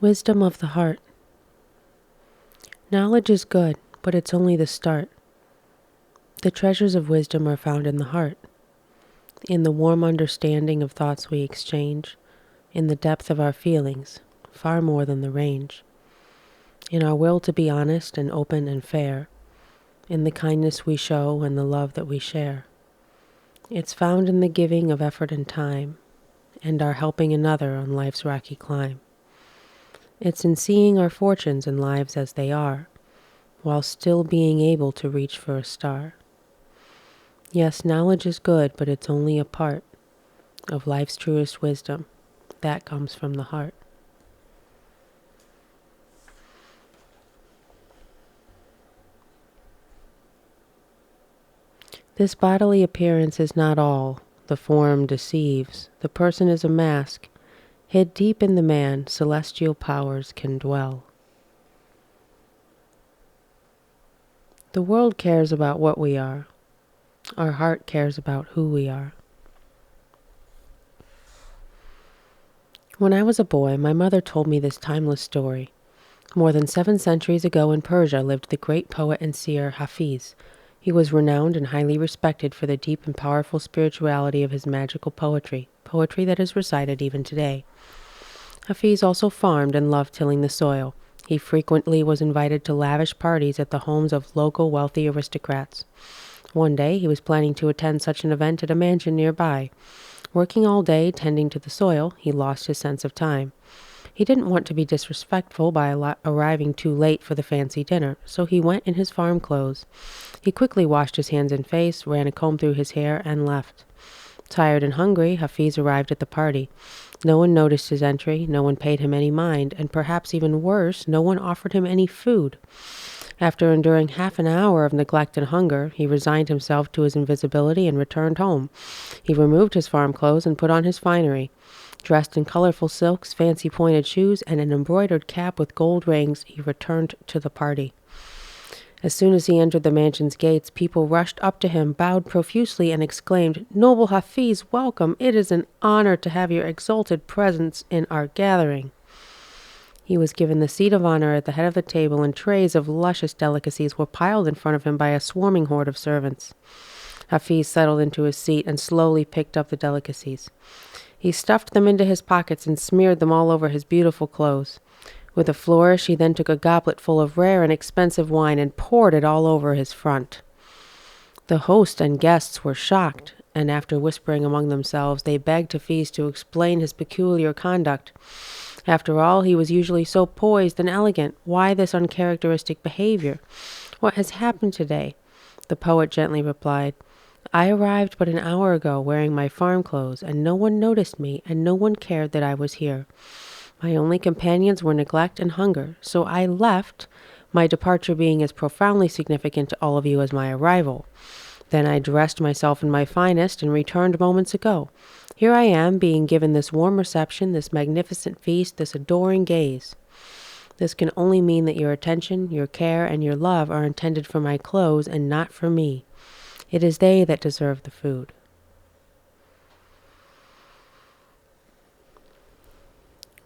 Wisdom of the heart. Knowledge is good, but it's only the start. The treasures of wisdom are found in the heart, in the warm understanding of thoughts we exchange, in the depth of our feelings, far more than the range, in our will to be honest and open and fair, in the kindness we show and the love that we share. It's found in the giving of effort and time, and our helping another on life's rocky climb. It's in seeing our fortunes and lives as they are, while still being able to reach for a star. Yes, knowledge is good, but it's only a part of life's truest wisdom. That comes from the heart. This bodily appearance is not all. The form deceives. The person is a mask. Hid deep in the man, celestial powers can dwell. The world cares about what we are. Our heart cares about who we are. When I was a boy, my mother told me this timeless story. More than 7 centuries ago in Persia lived the great poet and seer Hafiz. He was renowned and highly respected for the deep and powerful spirituality of his magical poetry that is recited even today. Hafiz also farmed and loved tilling the soil. He frequently was invited to lavish parties at the homes of local wealthy aristocrats. One day he was planning to attend such an event at a mansion nearby. Working all day tending to the soil, he lost his sense of time. He didn't want to be disrespectful by arriving too late for the fancy dinner, so he went in his farm clothes. He quickly washed his hands and face, ran a comb through his hair, and left. Tired and hungry, Hafiz arrived at the party. No one noticed his entry, no one paid him any mind, and perhaps even worse, no one offered him any food. After enduring half an hour of neglect and hunger, he resigned himself to his invisibility and returned home. He removed his farm clothes and put on his finery. Dressed in colorful silks, fancy pointed shoes, and an embroidered cap with gold rings, he returned to the party. As soon as he entered the mansion's gates, people rushed up to him, bowed profusely, and exclaimed, "Noble Hafiz, welcome! It is an honor to have your exalted presence in our gathering." He was given the seat of honor at the head of the table, and trays of luscious delicacies were piled in front of him by a swarming horde of servants. Hafiz settled into his seat and slowly picked up the delicacies. He stuffed them into his pockets and smeared them all over his beautiful clothes. With a flourish, he then took a goblet full of rare and expensive wine and poured it all over his front. The host and guests were shocked, and after whispering among themselves, they begged Hafiz to explain his peculiar conduct. After all, he was usually so poised and elegant. Why this uncharacteristic behavior? What has happened today? The poet gently replied, "I arrived but an hour ago wearing my farm clothes, and no one noticed me, and no one cared that I was here. My only companions were neglect and hunger, so I left, my departure being as profoundly significant to all of you as my arrival. Then I dressed myself in my finest and returned moments ago. Here I am, being given this warm reception, this magnificent feast, this adoring gaze. This can only mean that your attention, your care, and your love are intended for my clothes and not for me. It is they that deserve the food."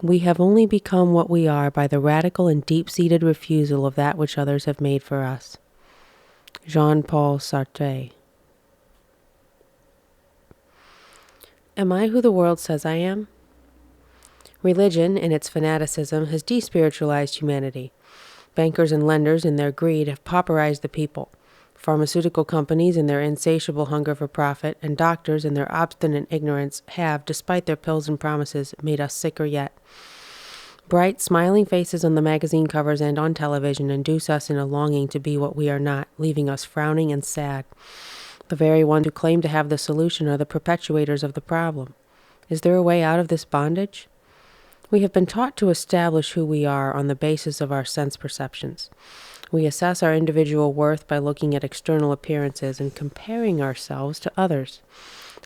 We have only become what we are by the radical and deep-seated refusal of that which others have made for us. Jean-Paul Sartre. Am I who the world says I am? Religion, in its fanaticism, has despiritualized humanity. Bankers and lenders, in their greed, have pauperized the people. Pharmaceutical companies, in their insatiable hunger for profit, and doctors, in their obstinate ignorance, have, despite their pills and promises, made us sicker yet. Bright, smiling faces on the magazine covers and on television induce us in a longing to be what we are not, leaving us frowning and sad. The very ones who claim to have the solution are the perpetuators of the problem. Is there a way out of this bondage? We have been taught to establish who we are on the basis of our sense perceptions. We assess our individual worth by looking at external appearances and comparing ourselves to others.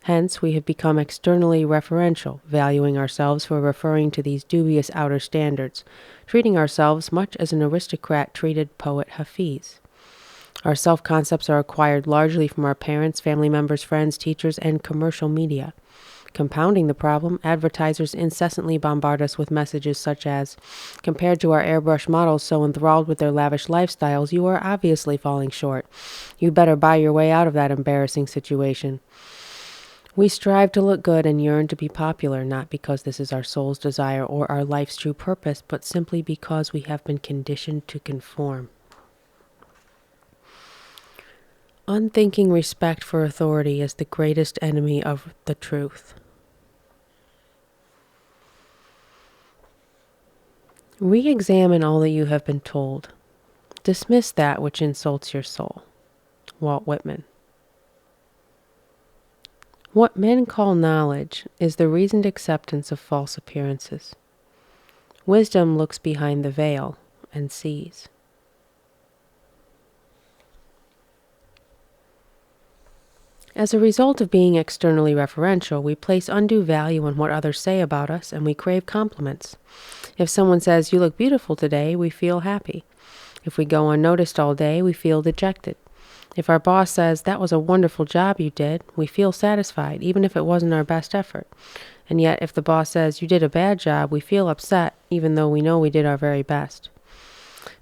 Hence, we have become externally referential, valuing ourselves for referring to these dubious outer standards, treating ourselves much as an aristocrat treated poet Hafiz. Our self-concepts are acquired largely from our parents, family members, friends, teachers, and commercial media. Compounding the problem, advertisers incessantly bombard us with messages such as, compared to our airbrush models so enthralled with their lavish lifestyles, you are obviously falling short. You better buy your way out of that embarrassing situation. We strive to look good and yearn to be popular, not because this is our soul's desire or our life's true purpose, but simply because we have been conditioned to conform. Unthinking respect for authority is the greatest enemy of the truth. Re-examine all that you have been told. Dismiss that which insults your soul. Walt Whitman. What men call knowledge is the reasoned acceptance of false appearances. Wisdom looks behind the veil and sees. As a result of being externally referential, we place undue value on what others say about us, and we crave compliments. If someone says, "You look beautiful today," we feel happy. If we go unnoticed all day, we feel dejected. If our boss says, "That was a wonderful job you did," we feel satisfied, even if it wasn't our best effort. And yet, if the boss says, "You did a bad job," we feel upset, even though we know we did our very best.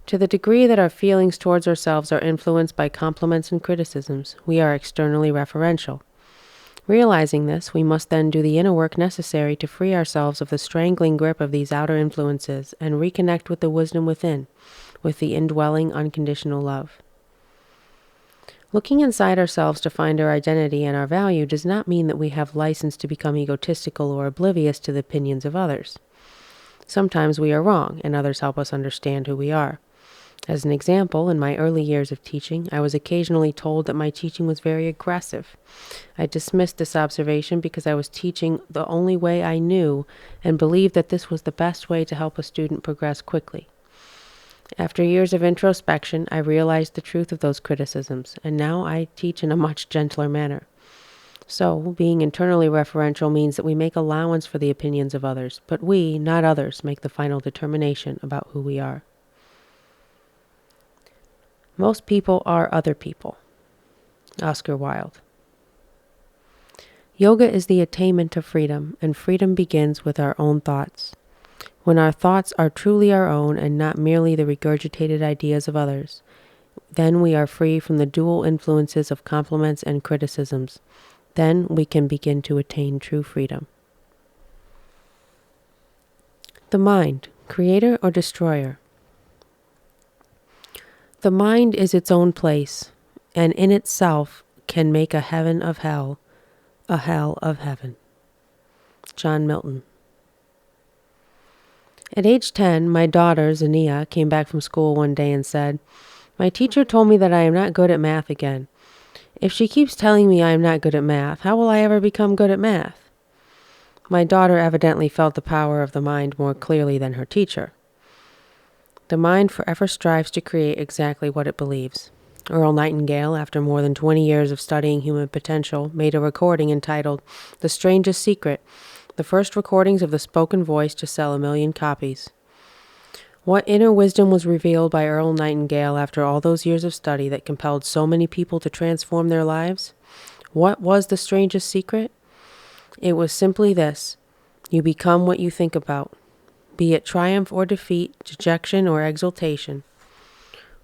To the degree that our feelings towards ourselves are influenced by compliments and criticisms, we are externally referential. Realizing this, we must then do the inner work necessary to free ourselves of the strangling grip of these outer influences and reconnect with the wisdom within, with the indwelling unconditional love. Looking inside ourselves to find our identity and our value does not mean that we have license to become egotistical or oblivious to the opinions of others. Sometimes we are wrong, and others help us understand who we are. As an example, in my early years of teaching, I was occasionally told that my teaching was very aggressive. I dismissed this observation because I was teaching the only way I knew and believed that this was the best way to help a student progress quickly. After years of introspection, I realized the truth of those criticisms, and now I teach in a much gentler manner. So, being internally referential means that we make allowance for the opinions of others, but we, not others, make the final determination about who we are. Most people are other people. Oscar Wilde. Yoga is the attainment of freedom, and freedom begins with our own thoughts. When our thoughts are truly our own and not merely the regurgitated ideas of others, then we are free from the dual influences of compliments and criticisms. Then we can begin to attain true freedom. The mind, creator or destroyer? The mind is its own place, and in itself can make a heaven of hell, a hell of heaven. John Milton. At age 10, my daughter, Zania, came back from school one day and said, "My teacher told me that I am not good at math again. If she keeps telling me I am not good at math, how will I ever become good at math?" My daughter evidently felt the power of the mind more clearly than her teacher. The mind forever strives to create exactly what it believes. Earl Nightingale, after more than 20 years of studying human potential, made a recording entitled "The Strangest Secret," the first recordings of the spoken voice to sell 1 million copies. What inner wisdom was revealed by Earl Nightingale after all those years of study that compelled so many people to transform their lives? What was the strangest secret? It was simply this: you become what you think about, be it triumph or defeat, dejection or exultation.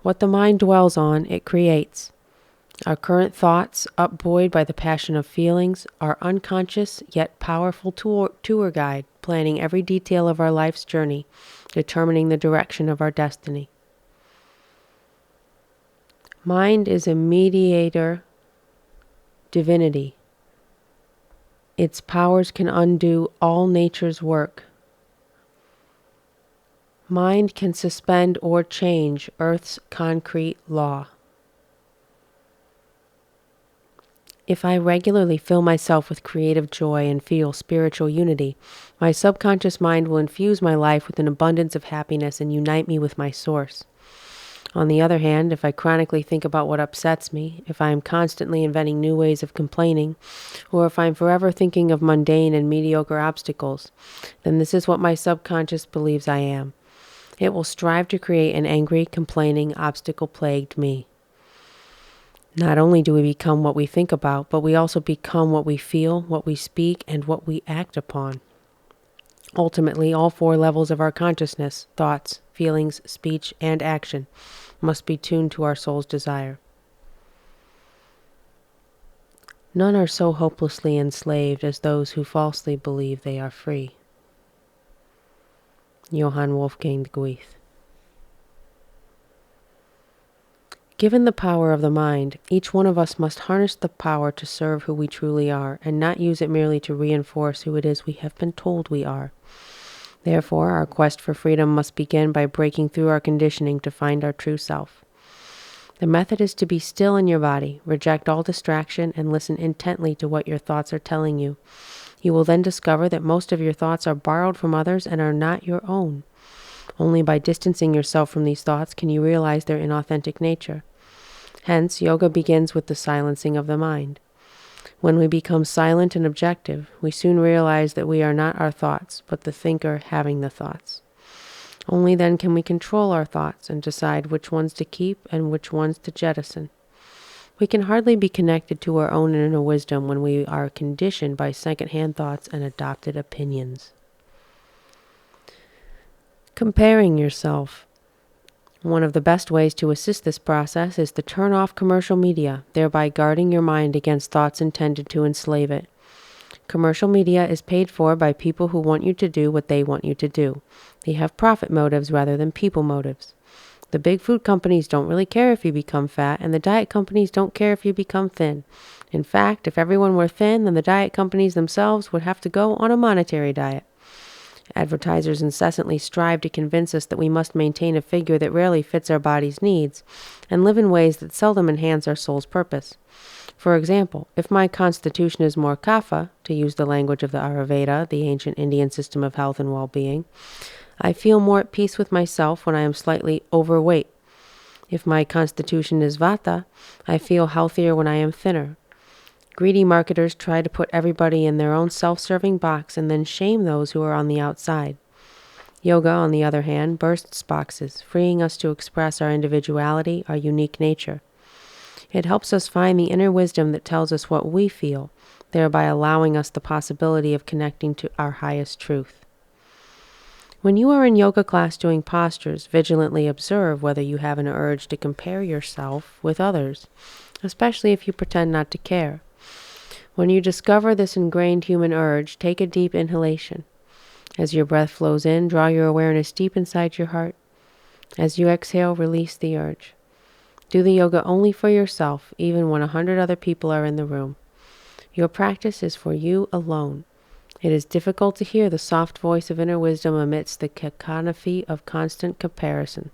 What the mind dwells on, it creates. Our current thoughts, upbuoyed by the passion of feelings, are unconscious yet powerful tour guide, planning every detail of our life's journey, determining the direction of our destiny. Mind is a mediator divinity. Its powers can undo all nature's work. Mind can suspend or change Earth's concrete law. If I regularly fill myself with creative joy and feel spiritual unity, my subconscious mind will infuse my life with an abundance of happiness and unite me with my source. On the other hand, if I chronically think about what upsets me, if I am constantly inventing new ways of complaining, or if I am forever thinking of mundane and mediocre obstacles, then this is what my subconscious believes I am. It will strive to create an angry, complaining, obstacle-plagued me. Not only do we become what we think about, but we also become what we feel, what we speak, and what we act upon. Ultimately, all four levels of our consciousness, thoughts, feelings, speech, and action, must be tuned to our soul's desire. None are so hopelessly enslaved as those who falsely believe they are free. Johann Wolfgang de Goethe. Given the power of the mind, each one of us must harness the power to serve who we truly are, and not use it merely to reinforce who it is we have been told we are. Therefore, our quest for freedom must begin by breaking through our conditioning to find our true self. The method is to be still in your body, reject all distraction, and listen intently to what your thoughts are telling you. You will then discover that most of your thoughts are borrowed from others and are not your own. Only by distancing yourself from these thoughts can you realize their inauthentic nature. Hence, yoga begins with the silencing of the mind. When we become silent and objective, we soon realize that we are not our thoughts, but the thinker having the thoughts. Only then can we control our thoughts and decide which ones to keep and which ones to jettison. We can hardly be connected to our own inner wisdom when we are conditioned by second-hand thoughts and adopted opinions. Comparing yourself. One of the best ways to assist this process is to turn off commercial media, thereby guarding your mind against thoughts intended to enslave it. Commercial media is paid for by people who want you to do what they want you to do. They have profit motives rather than people motives. The big food companies don't really care if you become fat, and the diet companies don't care if you become thin. In fact, if everyone were thin, then the diet companies themselves would have to go on a monetary diet. Advertisers incessantly strive to convince us that we must maintain a figure that rarely fits our body's needs, and live in ways that seldom enhance our soul's purpose. For example, if my constitution is more kapha, to use the language of the Ayurveda, the ancient Indian system of health and well-being, I feel more at peace with myself when I am slightly overweight. If my constitution is vata, I feel healthier when I am thinner. Greedy marketers try to put everybody in their own self-serving box and then shame those who are on the outside. Yoga, on the other hand, bursts boxes, freeing us to express our individuality, our unique nature. It helps us find the inner wisdom that tells us what we feel, thereby allowing us the possibility of connecting to our highest truth. When you are in yoga class doing postures, vigilantly observe whether you have an urge to compare yourself with others, especially if you pretend not to care. When you discover this ingrained human urge, take a deep inhalation. As your breath flows in, draw your awareness deep inside your heart. As you exhale, release the urge. Do the yoga only for yourself, even when 100 other people are in the room. Your practice is for you alone. It is difficult to hear the soft voice of inner wisdom amidst the cacophony of constant comparison.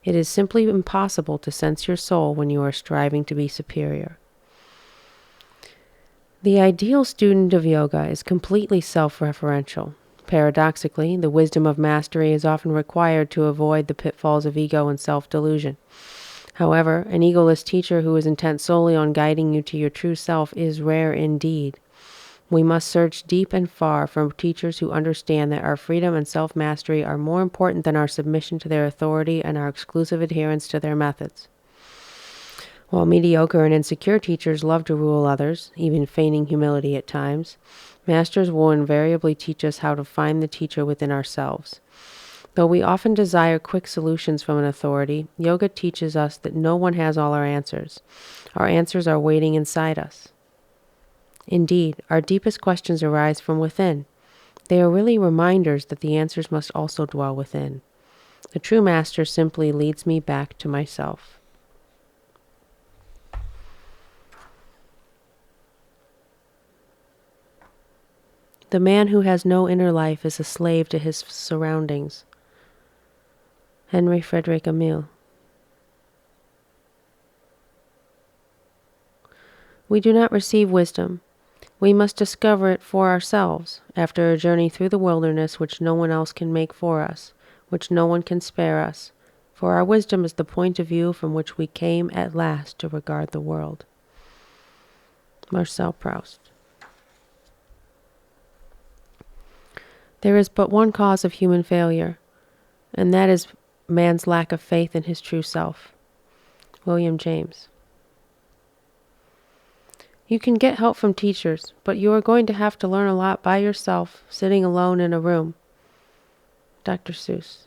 It is simply impossible to sense your soul when you are striving to be superior. The ideal student of yoga is completely self-referential. Paradoxically, the wisdom of mastery is often required to avoid the pitfalls of ego and self-delusion. However, an egoless teacher who is intent solely on guiding you to your true self is rare indeed. We must search deep and far for teachers who understand that our freedom and self-mastery are more important than our submission to their authority and our exclusive adherence to their methods. While mediocre and insecure teachers love to rule others, even feigning humility at times, masters will invariably teach us how to find the teacher within ourselves. Though we often desire quick solutions from an authority, yoga teaches us that no one has all our answers. Our answers are waiting inside us. Indeed, our deepest questions arise from within. They are really reminders that the answers must also dwell within. The true master simply leads me back to myself. The man who has no inner life is a slave to his surroundings. Henry Frederick Emile. We do not receive wisdom. We must discover it for ourselves, after a journey through the wilderness which no one else can make for us, which no one can spare us, for our wisdom is the point of view from which we came at last to regard the world. Marcel Proust. There is but one cause of human failure, and that is man's lack of faith in his true self. William James. You can get help from teachers, but you are going to have to learn a lot by yourself, sitting alone in a room. Dr. Seuss.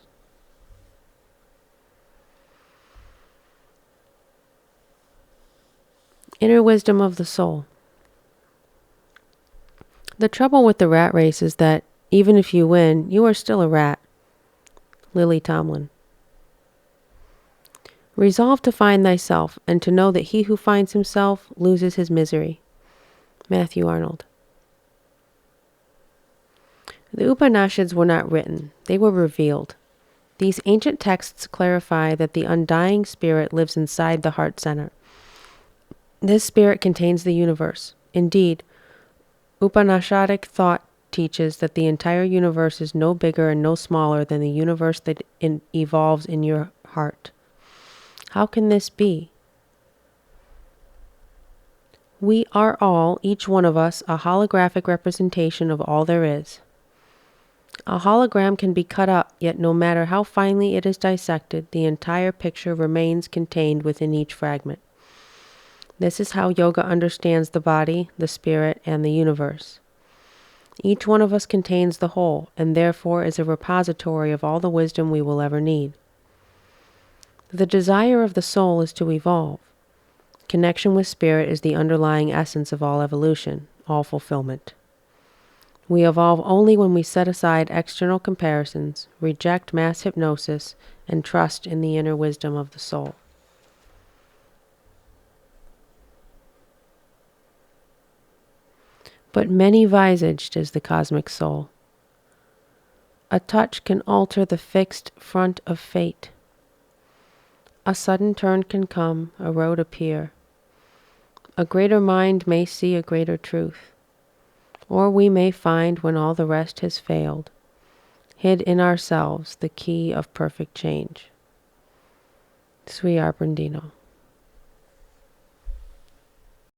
Inner wisdom of the soul. The trouble with the rat race is that even if you win, you are still a rat. Lily Tomlin. Resolve to find thyself, and to know that he who finds himself loses his misery. Matthew Arnold. The Upanishads were not written, they were revealed. These ancient texts clarify that the undying spirit lives inside the heart center. This spirit contains the universe. Indeed, Upanishadic thought teaches that the entire universe is no bigger and no smaller than the universe that evolves in your heart. How can this be? We are all, each one of us, a holographic representation of all there is. A hologram can be cut up, yet no matter how finely it is dissected, the entire picture remains contained within each fragment. This is how yoga understands the body, the spirit, and the universe. Each one of us contains the whole, and therefore is a repository of all the wisdom we will ever need. The desire of the soul is to evolve. Connection with spirit is the underlying essence of all evolution, all fulfillment. We evolve only when we set aside external comparisons, reject mass hypnosis, and trust in the inner wisdom of the soul. But many-visaged is the cosmic soul. A touch can alter the fixed front of fate. A sudden turn can come, a road appear. A greater mind may see a greater truth. Or we may find, when all the rest has failed, hid in ourselves the key of perfect change. Sri Aurobindo.